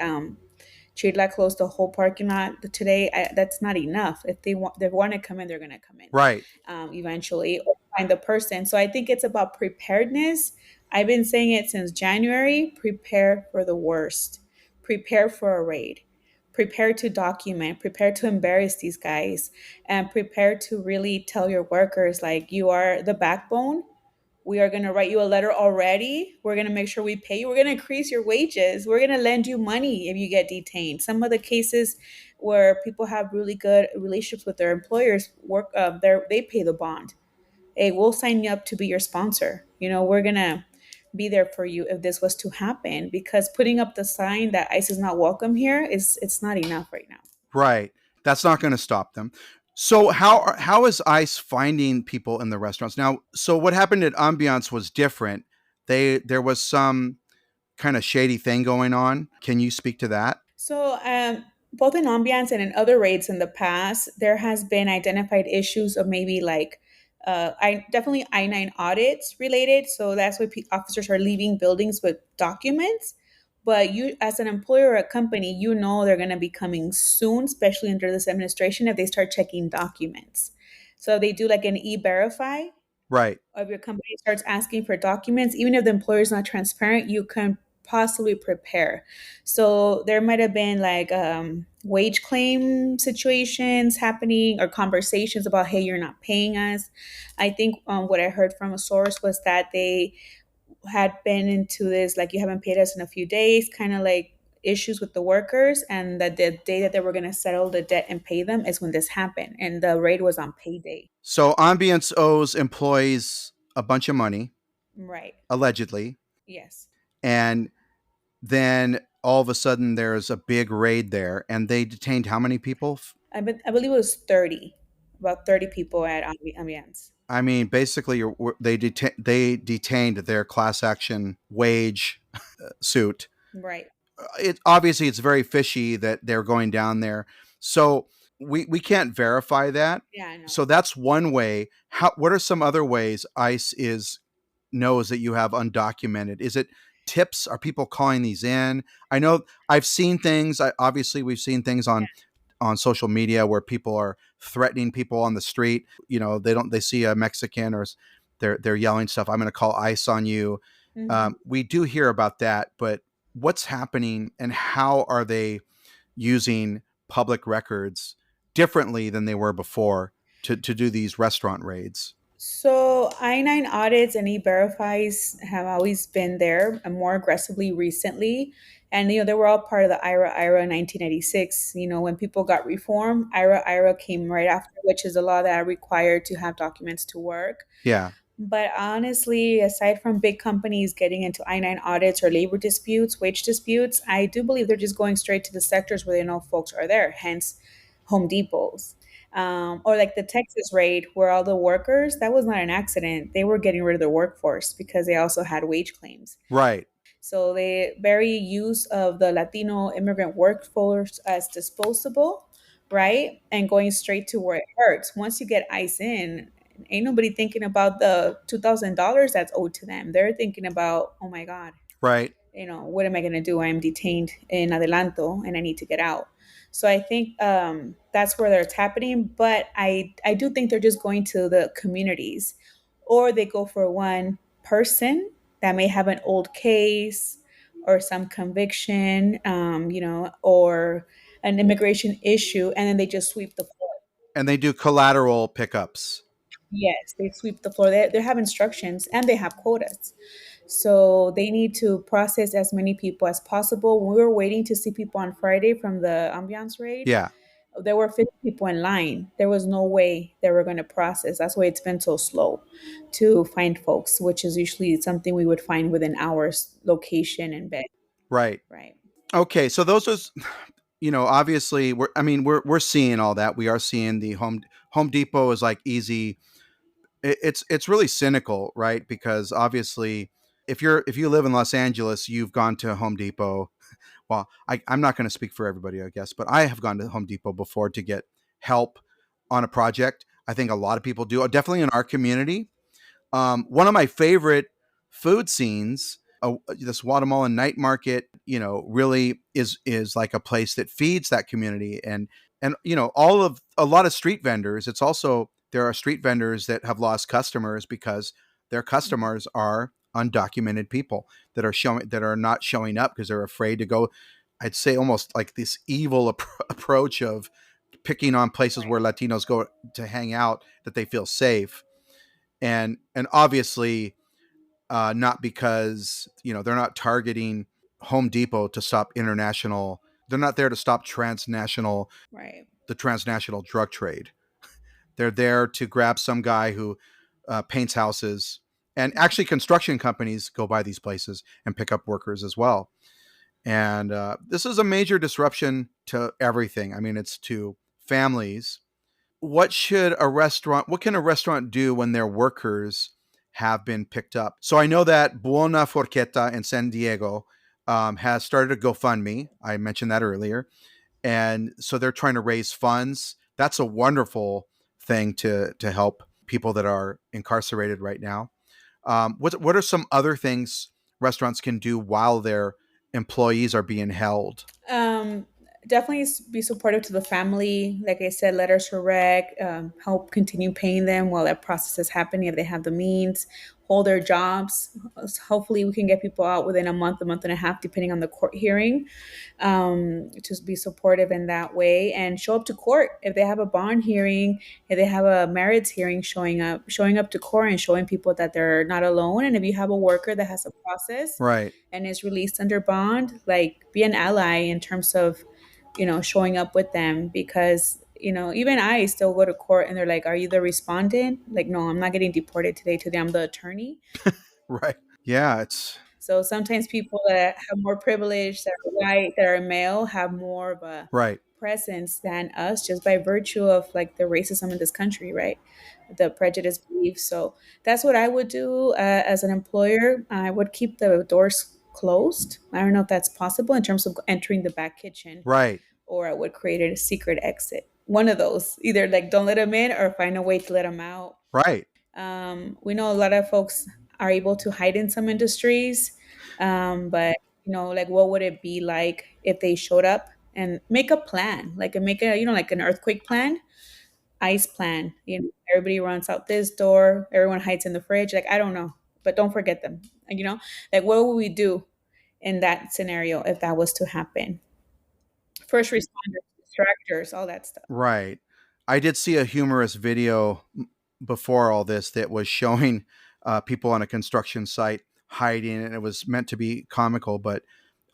Chila closed the whole parking lot today. That's not enough. If they want to come in, they're going to come in Right. eventually, or find the person. So I think it's about preparedness. I've been saying it since January. Prepare for the worst. Prepare for a raid. Prepare to document. Prepare to embarrass these guys, and prepare to really tell your workers like you are the backbone. We are going to write you a letter already. We're going to make sure we pay you. We're going to increase your wages. We're going to lend you money if you get detained. Some of the cases where people have really good relationships with their employers, they pay the bond. Hey, we'll sign you up to be your sponsor. We're going to be there for you if this was to happen, because putting up the sign that ICE is not welcome here it's not enough right now. Right. That's not going to stop them. So how is ICE finding people in the restaurants now? So what happened at Ambiance was different. There was some kind of shady thing going on. Can you speak to that? So, both in Ambiance and in other raids in the past, there has been identified issues of maybe like, I definitely I-9 audits related. So that's why officers are leaving buildings with documents. But you, as an employer or a company, they're going to be coming soon, especially under this administration, if they start checking documents. So they do like an e-verify Right. of your company starts asking for documents, even if the employer is not transparent, you can possibly prepare. So there might have been like wage claim situations happening or conversations about, hey, you're not paying us. I think what I heard from a source was that they had been into this, like, you haven't paid us in a few days, kind of like issues with the workers, and that the day that they were going to settle the debt and pay them is when this happened. And the raid was on payday. So Ambience owes employees a bunch of money, Right. allegedly, Yes. and then all of a sudden there's a big raid there, and they detained how many people? I believe it was 30, about 30 people at Ambiance. I mean, basically, they detained their class action wage suit. Right. It's very fishy that they're going down there. So we can't verify that. Yeah, I know. So that's one way. What are some other ways ICE is knows that you have undocumented? Is it tips? Are people calling these in? I know I've seen things. Obviously, we've seen things on on social media where people are threatening people on the street. They see a Mexican, or they're yelling stuff. I'm going to call ICE on you. Hmm. We do hear about that, but what's happening and how are they using public records differently than they were before to do these restaurant raids? So I-9 audits and e-verifies have always been there, more aggressively recently. And they were all part of the IRA 1996. When people got reform, IRA came right after, which is a law that required to have documents to work. Yeah, But honestly, aside from big companies getting into I-9 audits or labor disputes, wage disputes, I do believe they're just going straight to the sectors where they know folks are there, hence Home Depots. Or like the Texas raid, where all the workers, that was not an accident. They were getting rid of their workforce because they also had wage claims. right, So they very use of the Latino immigrant workforce as disposable, right? And going straight to where it hurts. Once you get ICE in, ain't nobody thinking about the $2,000 that's owed to them. They're thinking about, oh my God, right. what am I going to do? I'm detained in adelanto and I need to get out. So I think that's where it's happening. But I do think they're just going to the communities, or they go for one person that may have an old case or some conviction, or an immigration issue, and then they just sweep the floor. And they do collateral pickups. Yes, they sweep the floor. They have instructions and they have quotas. So they need to process as many people as possible. When we were waiting to see people on Friday from the ambiance raid, Yeah, there were 50 people in line. There was no way they were going to process. That's why it's been so slow to find folks, which is usually something we would find within hours, location and bed. right. Right. Okay, so those was, obviously we're seeing all that. We are seeing the Home Depot is like easy. It's really cynical, right? Because obviously, if you live in Los Angeles, you've gone to Home Depot. Well, I'm not going to speak for everybody, I guess, but I have gone to Home Depot before to get help on a project. I think a lot of people do, definitely in our community. One of my favorite food scenes, this Guatemalan night market, really is like a place that feeds that community, and all of a lot of street vendors. It's also there are street vendors that have lost customers because their customers are undocumented people that are not showing up because they're afraid to go. I'd say almost like this evil approach of picking on places where Latinos go to hang out that they feel safe, and obviously not because they're not targeting Home Depot to stop international. They're not there to stop Right. the transnational drug trade. They're there to grab some guy who paints houses. And actually, construction companies go by these places and pick up workers as well. And this is a major disruption to everything. I mean, it's to families. What can a restaurant do when their workers have been picked up? So I know that Buona Forchetta in San Diego has started a GoFundMe. I mentioned that earlier. And so they're trying to raise funds. That's a wonderful thing to help people that are incarcerated right now. What are some other things restaurants can do while their employees are being held? Um, Definitely be supportive to the family. Like I said, letters for rec, help continue paying them while that process is happening if they have the means. Hold their jobs. Hopefully, we can get people out within a month and a half, depending on the court hearing. Just be supportive in that way and show up to court if they have a bond hearing, if they have a merits hearing. Showing up to court and showing people that they're not alone. And if you have a worker that has a process Right, and is released under bond, like be an ally in terms of showing up with them, because even I still go to court and they're like, are you the respondent? Like, no, I'm not getting deported today, I'm the attorney. right. Yeah, it's So sometimes people that have more privilege, that are white, that are male, have more of a right, presence than us, just by virtue of like the racism in this country, right? The prejudice beliefs. So that's what I would do as an employer. I would keep the doors closed. I don't know if that's possible in terms of entering the back kitchen, right, or I would create a secret exit. One of those, either like don't let them in or find a way to let them out. right. We know a lot of folks are able to hide in some industries, but like what would it be like if they showed up? and make a plan, like make a, like an earthquake plan, ice plan. Everybody runs out this door, everyone hides in the fridge. Like, I don't know, but don't forget them. Like, what would we do in that scenario if that was to happen? First responders, distractors, all that stuff. Right. I did see a humorous video before all this that was showing people on a construction site hiding, and it was meant to be comical, but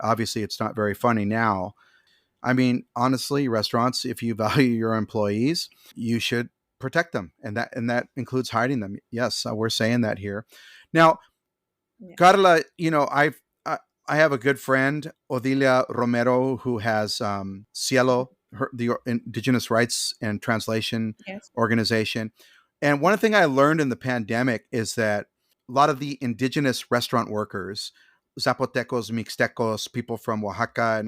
obviously it's not very funny now. I mean, honestly, restaurants, if you value your employees, you should protect them, and that includes hiding them. Yes, we're saying that here. Now, Yeah. Carla, I have a good friend, Odilia Romero, who has Cielo, the Indigenous Rights and Translation Yes. organization. And one thing I learned in the pandemic is that a lot of the indigenous restaurant workers, Zapotecos, Mixtecos, people from Oaxaca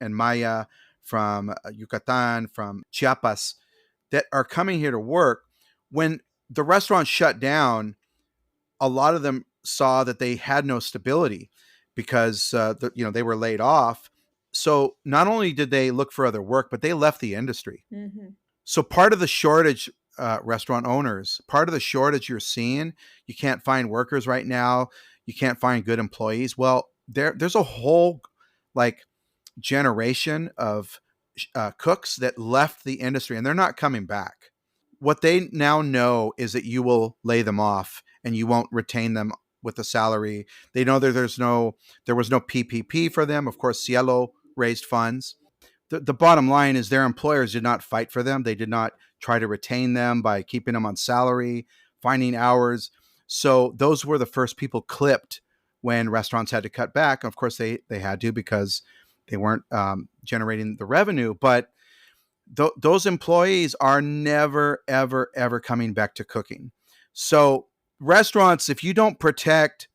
and Maya, from Yucatan, from Chiapas, that are coming here to work, when the restaurant shut down, a lot of them saw that they had no stability because they were laid off. So not only did they look for other work, but they left the industry. Hmm. So part of the shortage, restaurant owners, part of the shortage you're seeing, you can't find workers right now. You can't find good employees. Well, there's a whole like generation of cooks that left the industry and they're not coming back. What they now know is that you will lay them off and you won't retain them with a salary. They know that there was no PPP for them. Of course, Cielo raised funds. The bottom line is their employers did not fight for them. They did not try to retain them by keeping them on salary, finding hours. So those were the first people clipped when restaurants had to cut back. Of course, they had to because they weren't generating the revenue. But those employees are never, ever, ever coming back to cooking. So restaurants, if you don't protect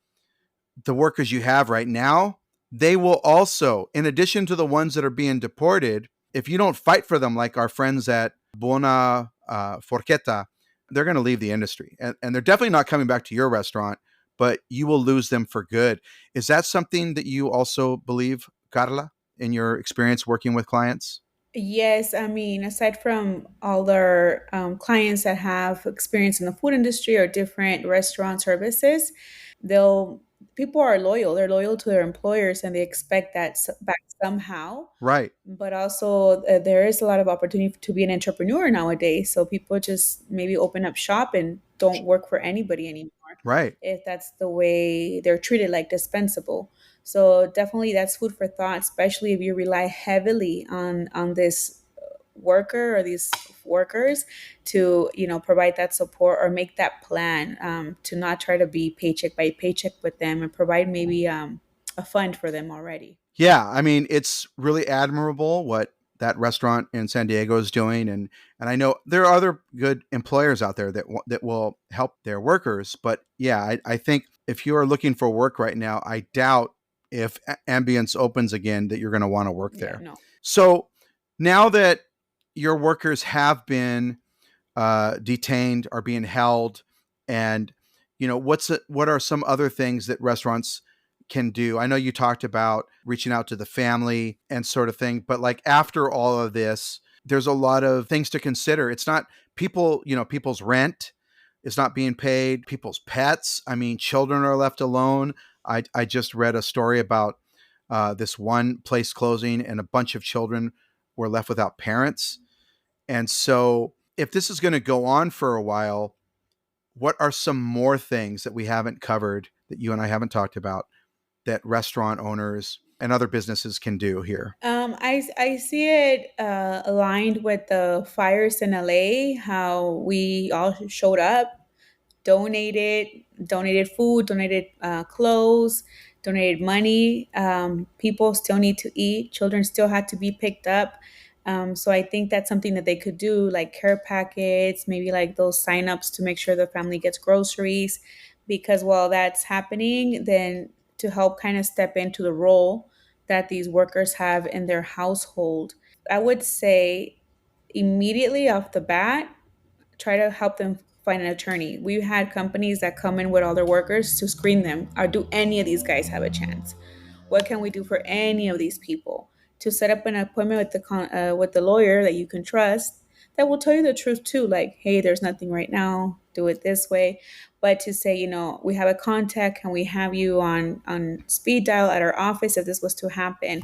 the workers you have right now, they will also, in addition to the ones that are being deported, if you don't fight for them, like our friends at Bona Forqueta, they're going to leave the industry. And they're definitely not coming back to your restaurant, but you will lose them for good. Is that something that you also believe, Carla, in your experience working with clients? Yes, I mean, aside from all our clients that have experience in the food industry or different restaurant services, they'll people are loyal. They're loyal to their employers, and they expect that back somehow. Right, But also, there is a lot of opportunity to be an entrepreneur nowadays. So people just maybe open up shop and don't work for anybody anymore right. if that's the way they're treated, like dispensable. So definitely that's food for thought, especially if you rely heavily on this worker or these workers to provide that support or make that plan, to not try to be paycheck by paycheck with them, and provide maybe a fund for them already. Yeah, I mean, it's really admirable what that restaurant in San Diego is doing, and I know there are other good employers out there that will help their workers. But yeah, I think if you are looking for work right now, I doubt if Ambience opens again that you're going to want to work Yeah, there. no. So now that your workers have been detained, are being held, and what are some other things that restaurants can do? I know you talked about reaching out to the family and sort of thing, but like after all of this, there's a lot of things to consider. It's not people's rent is not being paid, people's pets. I mean, children are left alone. I just read a story about this one place closing and a bunch of children were left without parents. And so, if this is going to go on for a while, what are some more things that we haven't covered that you and I haven't talked about that restaurant owners and other businesses can do here? I see it aligned with the fires in LA, how we all showed up, donated donated food, donated clothes, donated money. People still need to eat, children still had to be picked up. So I think that's something that they could do, like care packets, maybe like those signups to make sure the family gets groceries. Because while that's happening, then to help kind of step into the role that these workers have in their household, I would say immediately off the bat, try to help them find an attorney. We've had companies that come in with all their workers to screen them. Or do any of these guys have a chance? What can we do for any of these people? to set up an appointment with with the lawyer that you can trust, that will tell you the truth too. Like, hey, there's nothing right now. Do it this way. But to say, we have a contact and we have you on speed dial at our office if this was to happen.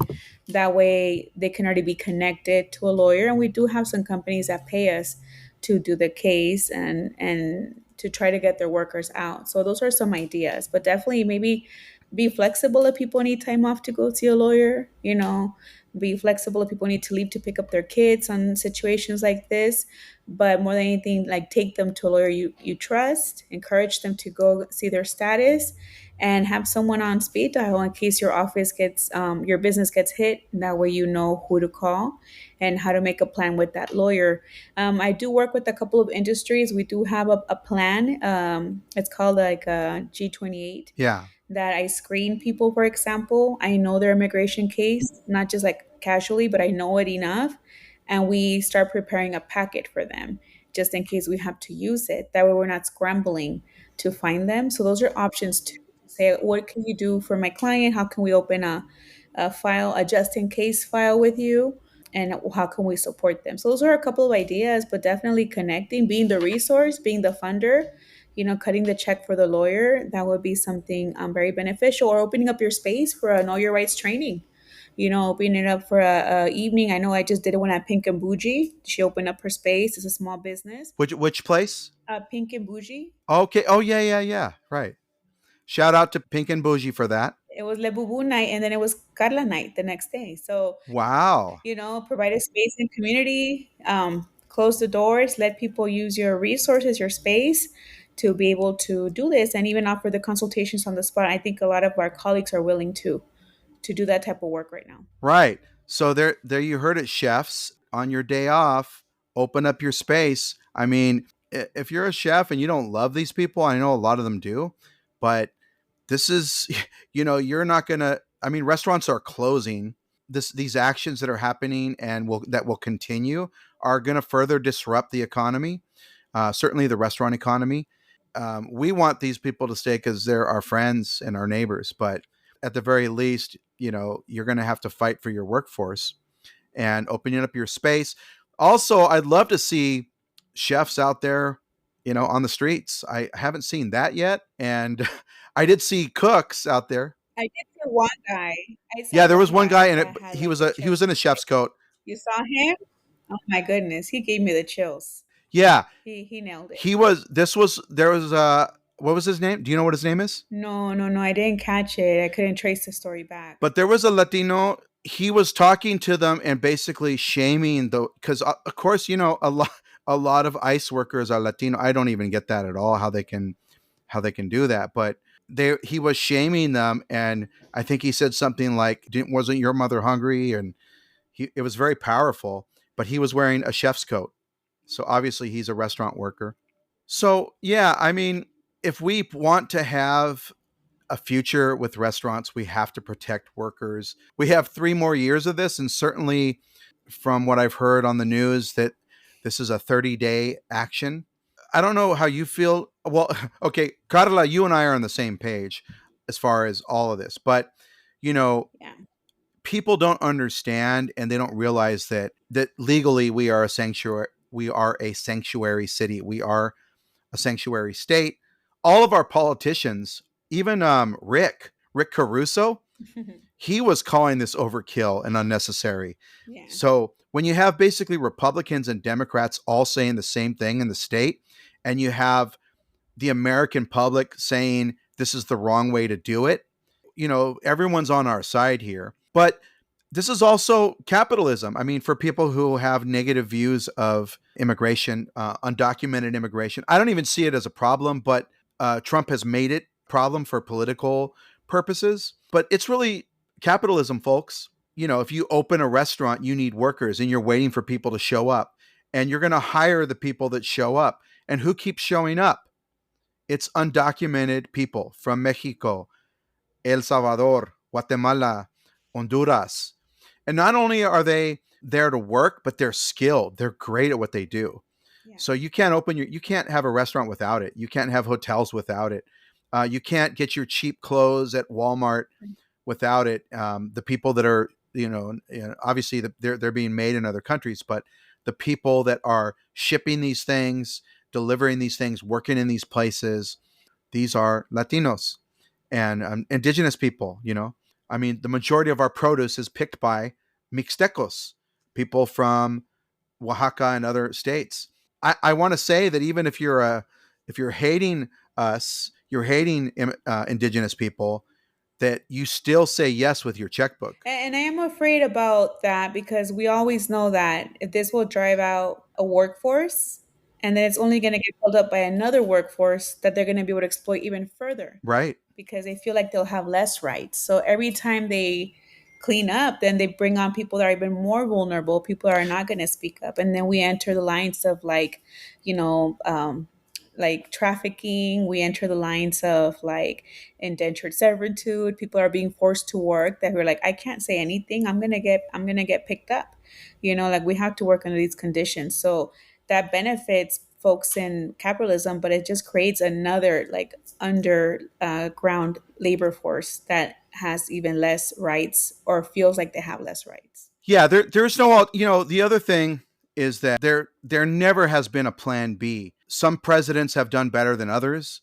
That way, they can already be connected to a lawyer. And we do have some companies that pay us to do the case and to try to get their workers out. So those are some ideas. But definitely, maybe be flexible if people need time off to go see a lawyer. Be flexible if people need to leave to pick up their kids on situations like this. But more than anything, like, take them to a lawyer you trust, encourage them to go see their status, and have someone on speed dial in case your business gets hit. That way you know who to call and how to make a plan with that lawyer. I do work with a couple of industries. We do have a plan. It's called like a G28, Yeah. that I screen people, for example. I know their immigration case, not just like casually, but I know it enough. And we start preparing a packet for them just in case we have to use it. That way we're not scrambling to find them. So those are options to say, what can you do for my client? How can we open a file, a just in case file with you? And how can we support them? So those are a couple of ideas, but definitely connecting, being the resource, being the funder, cutting the check for the lawyer, that would be something very beneficial. Or opening up your space for a Know Your Rights training, opening it up for a evening. I know I just did it when at Pink and Bougie. She opened up her space. It's a small business. Which place? Pink and Bougie. Okay. Oh yeah, yeah, yeah. Right. Shout out to Pink and Bougie for that. It was Le Bubu night, and then it was Karla night the next day. So, Wow. provide a space and community, close the doors, let people use your resources, your space to be able to do this, and even offer the consultations on the spot. I think a lot of our colleagues are willing to do that type of work right now. Right. So there you heard it, chefs. On your day off, open up your space. I mean, if you're a chef and you don't love these people, I know a lot of them do, but this is, you're not gonna. I mean, restaurants are closing. These actions that are happening and that will continue are going to further disrupt the economy, certainly the restaurant economy. We want these people to stay because they're our friends and our neighbors, but at the very least, you're going to have to fight for your workforce and opening up your space. Also, I'd love to see chefs out there, on the streets. I haven't seen that yet, and I did see cooks out there. I did see one guy. I saw Yeah, there was one one guy, guy and that had he like was the he was chef's in a chef's certificate. coat. You saw him? Oh my goodness, he gave me the chills. Yeah, He nailed it. he was. This was there was what was his name? Do you know what his name is? No, no, no, I didn't catch it. I couldn't trace the story back. But there was a Latino. He was talking to them and basically shaming the because of course a lot of ICE workers are Latino. I don't even get that at all how they can do that, but he was shaming them, and I think he said something like, "Wasn't your mother hungry?" And it was very powerful. But he was wearing a chef's coat, so obviously he's a restaurant worker. So yeah, I mean, if we want to have a future with restaurants, we have to protect workers. We have 3 more years of this, and certainly from what I've heard on the news, that this is a 30-day action. I don't know how you feel. Well, okay, Carla, you and I are on the same page as far as all of this, but you know, Yeah. people don't understand and they don't realize that legally we are a sanctuary. We are a sanctuary city. We are a sanctuary state. All of our politicians, even Rick Caruso, he was calling this overkill and unnecessary. Yeah. So when you have basically Republicans and Democrats all saying the same thing in the state, and you have the American public saying this is the wrong way to do it, everyone's on our side here. But this is also capitalism. I mean, for people who have negative views of immigration, undocumented immigration, I don't even see it as a problem, but Trump has made it a problem for political purposes. But it's really capitalism, folks. If you open a restaurant, you need workers and you're waiting for people to show up, and you're going to hire the people that show up. And who keeps showing up? It's undocumented people from Mexico, El Salvador, Guatemala, Honduras. And not only are they there to work, but they're skilled. They're great at what they do. Yeah. So you can't have a restaurant without it. You can't have hotels without it. You can't get your cheap clothes at Walmart without it. The people that are obviously they're being made in other countries, but the people that are shipping these things, delivering these things, working in these places, these are Latinos and indigenous people. I mean, the majority of our produce is picked by Mixtecos, people from Oaxaca and other states. I want to say that even if you're hating us, you're hating indigenous people, that you still say yes with your checkbook. And I am afraid about that because we always know that if this will drive out a workforce and then it's only going to get filled up by another workforce that they're going to be able to exploit even further Right. because they feel like they'll have less rights. So every time they clean up, then they bring on people that are even more vulnerable, people that are not going to speak up. And then we enter the lines of you know, um, like trafficking, we enter the lines of like indentured servitude. People are being forced to work that we're like, I can't say anything. I'm gonna get picked up. Like we have to work under these conditions. So that benefits folks in capitalism, but it just creates another like underground labor force that has even less rights or feels like they have less rights. Yeah, there's no, the other thing is that there never has been a plan B. Some presidents have done better than others.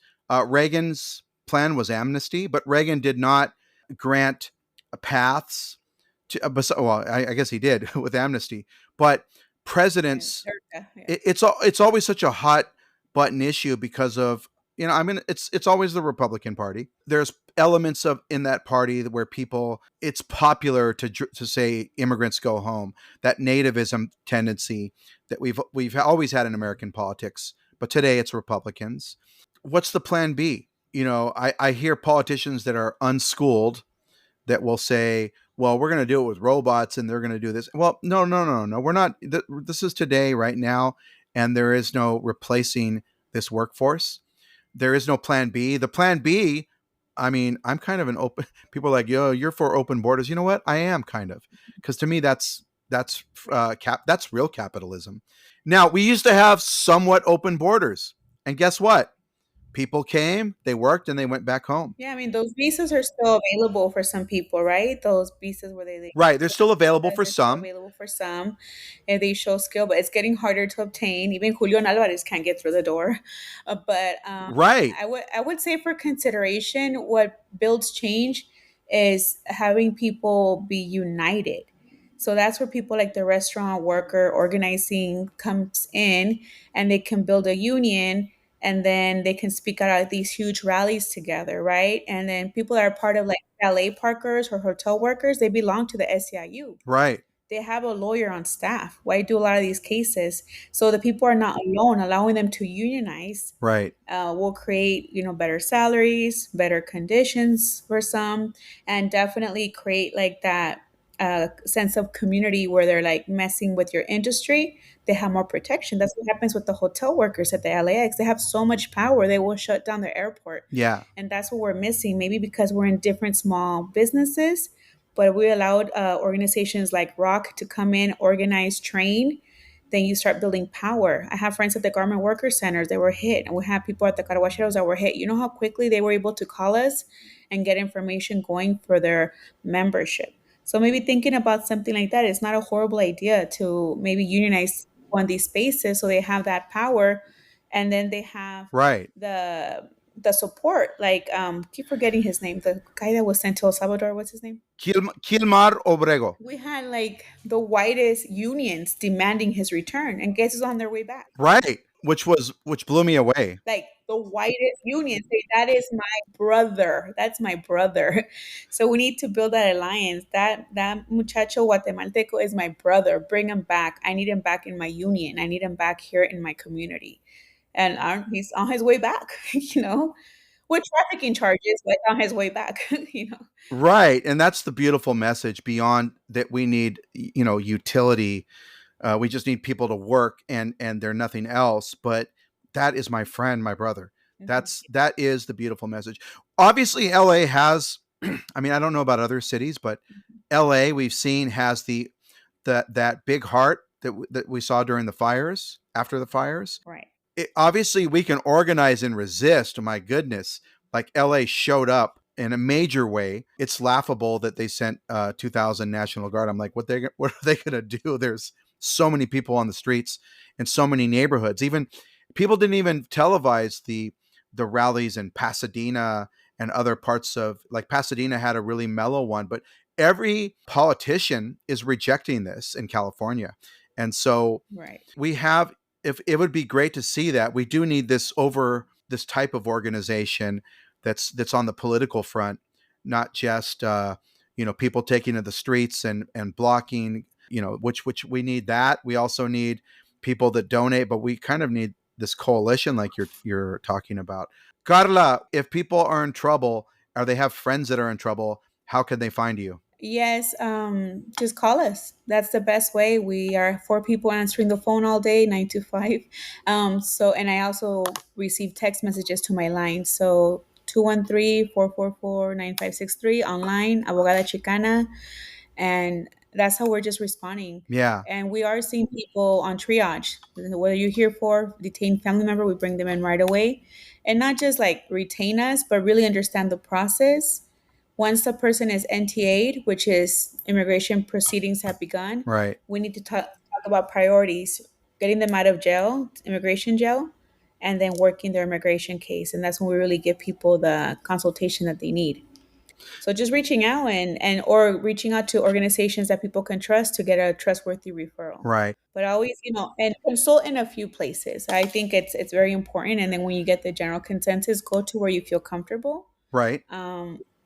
Reagan's plan was amnesty, but Reagan did not grant paths to, well, I guess he did with amnesty, but And presidents, yeah. it's always such a hot button issue because of, I mean, it's always the Republican Party. There's elements of in that party where people, it's popular to say immigrants go home. That nativism tendency that we've always had in American politics, but today it's Republicans. What's the plan B? I hear politicians that are unschooled that will say, well, we're going to do it with robots and they're going to do this. Well, no, no, no, no. We're not. This is today, right now, and there is no replacing this workforce. There is no plan B. The plan B, I mean, I'm kind of an open, people are like, yo, you're for open borders. You know what? I am kind of, because to me, that's real capitalism. Now, we used to have somewhat open borders. And guess what? People came, they worked, and they went back home. Yeah, I mean, those visas are still available for some people, right? Those visas where they Right. They're still available for they're still some. available for some if they show skill, but it's getting harder to obtain. Even Julian Alvarez can't get through the door. But Right. I would say for consideration, what builds change is having people be united. So that's where people like the restaurant worker organizing comes in, and they can build a union, and then they can speak out at these huge rallies together, right? And then people that are part of like LA parkers or hotel workers, they belong to the SEIU. Right. They have a lawyer on staff. Why do a lot of these cases? So the people are not alone. Allowing them to unionize Right. will create, better salaries, better conditions for some, and definitely create like that sense of community where they're like messing with your industry. They have more protection. That's what happens with the hotel workers at the LAX. They have so much power, they will shut down their airport. Yeah. And that's what we're missing, maybe because we're in different small businesses, but we allowed organizations like Rock to come in, organize, train. Then you start building power. I have friends at the garment worker centers that were hit, and we have people at the carwacheros that were hit. You know how quickly they were able to call us and get information going for their membership. So maybe thinking about something like that is not a horrible idea to maybe unionize on these spaces so they have that power, and then they have Right. the support. Like keep forgetting his name. The guy that was sent to El Salvador, what's his name? Kilmar Obrego. We had like the whitest unions demanding his return, and guess who's on their way back? Right. Which blew me away. Like the whitest union say that is my brother, that's my brother. So we need to build that alliance. That muchacho guatemalteco is my brother. Bring him back. I need him back in my union. I need him back here in my community. And he's on his way back. With trafficking charges, but on his way back. Right. And that's the beautiful message beyond that we need, utility. We just need people to work and they're nothing else. But that is my friend, my brother. Mhm. That is the beautiful message. Obviously, LA has, I mean, I don't know about other cities, but LA we've seen has that big heart that we saw during the fires, after the fires. Right. Obviously we can organize and resist. My goodness, like LA showed up in a major way. It's laughable that they sent 2,000 National Guard. I'm like, what are they going to do? There's so many people on the streets in so many neighborhoods. Even people didn't even televise the rallies in Pasadena and other parts of, like, Pasadena had a really mellow one, but every politician is rejecting this in California. And so Right. we have, if it would be great to see that, we do need this type of organization that's on the political front, not just people taking to the streets and blocking, which we need that. We also need people that donate, but we kind of need this coalition like you're talking about. Karla, if people are in trouble or they have friends that are in trouble, how can they find you? Yes, just call us. That's the best way. We are four people answering the phone all day, 9 to 5. And I also receive text messages to my line. So 213-444-9563 online, Abogada Chicana. And that's how we're just responding. Yeah. And we are seeing people on triage. Whether you're here for detained family member, we bring them in right away. And not just like retain us, but really understand the process. Once the person is NTA'd, which is immigration proceedings have begun, Right. we need to talk about priorities, getting them out of jail, immigration jail, and then working their immigration case. And that's when we really give people the consultation that they need. So just reaching out and or reaching out to organizations that people can trust to get a trustworthy referral. Right. But always, and consult in a few places. I think it's very important. And then when you get the general consensus, go to where you feel comfortable. Right.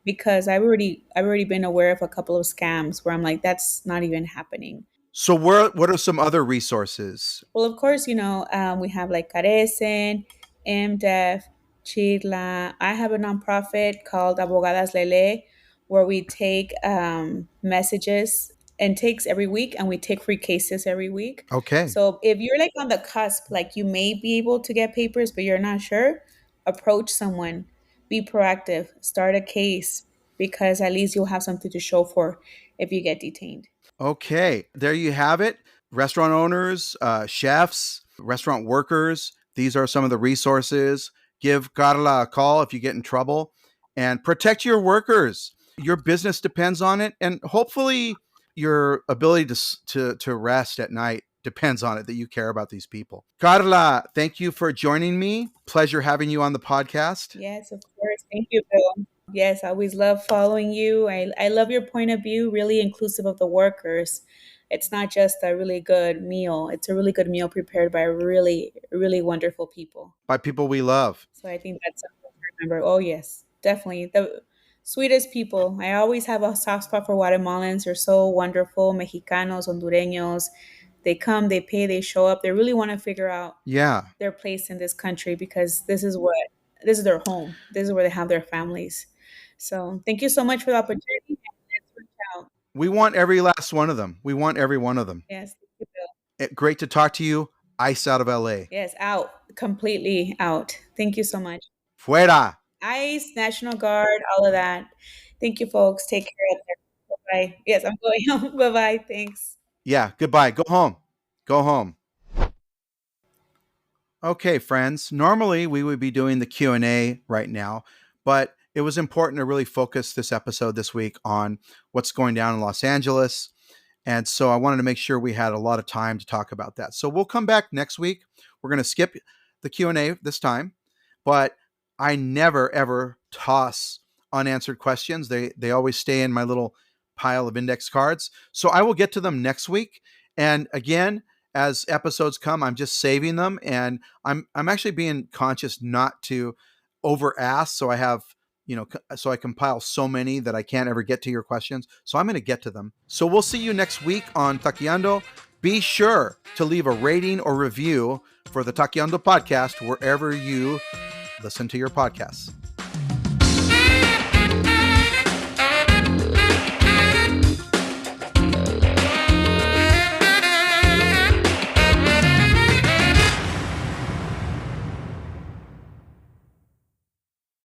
Because I've already been aware of a couple of scams where I'm like, that's not even happening. So what are some other resources? Well, of course, we have like Carecen, MDEF, Chirla. I have a nonprofit called Abogadas Lele, where we take messages and takes every week, and we take free cases every week. Okay. So if you're like on the cusp, like you may be able to get papers, but you're not sure, approach someone, be proactive, start a case, because at least you'll have something to show for if you get detained. Okay. There you have it. Restaurant owners, chefs, restaurant workers. These are some of the resources. Give Karla a call if you get in trouble, and protect your workers. Your business depends on it. And hopefully your ability to rest at night depends on it, that you care about these people. Karla, thank you for joining me. Pleasure having you on the podcast. Yes, of course. Thank you, Bill. Yes, I always love following you. I love your point of view, really inclusive of the workers. It's not just a really good meal, it's a really good meal prepared by really, really wonderful people. By people we love. So I think that's something to remember. Oh, yes, definitely. The sweetest people. I always have a soft spot for Guatemalans. They're so wonderful. Mexicanos, Hondureños. They come, they pay, they show up. They really want to figure out Yeah. their place in this country because this is their home. This is where they have their families. So thank you so much for the opportunity. Let's reach out. We want every last one of them. We want every one of them. Yes, thank you, Bill. Great to talk to you. Ice out of LA. Yes, out. Completely out. Thank you so much. Fuera. ICE, National Guard, all of that. Thank you, folks. Take care of there. Bye-bye. Yes, I'm going home. Bye-bye. Thanks. Yeah. Goodbye. Go home. Go home. Okay, friends. Normally we would be doing the Q&A right now, but it was important to really focus this episode this week on what's going down in Los Angeles. And so I wanted to make sure we had a lot of time to talk about that. So we'll come back next week. We're going to skip the Q&A this time, but I never, ever toss unanswered questions. They always stay in my little pile of index cards. So I will get to them next week. And again, as episodes come, I'm just saving them. And I'm actually being conscious not to over ask. So I have, so I compile so many that I can't ever get to your questions. So I'm going to get to them. So we'll see you next week on Taqueando. Be sure to leave a rating or review for the Taqueando podcast wherever you listen to your podcasts.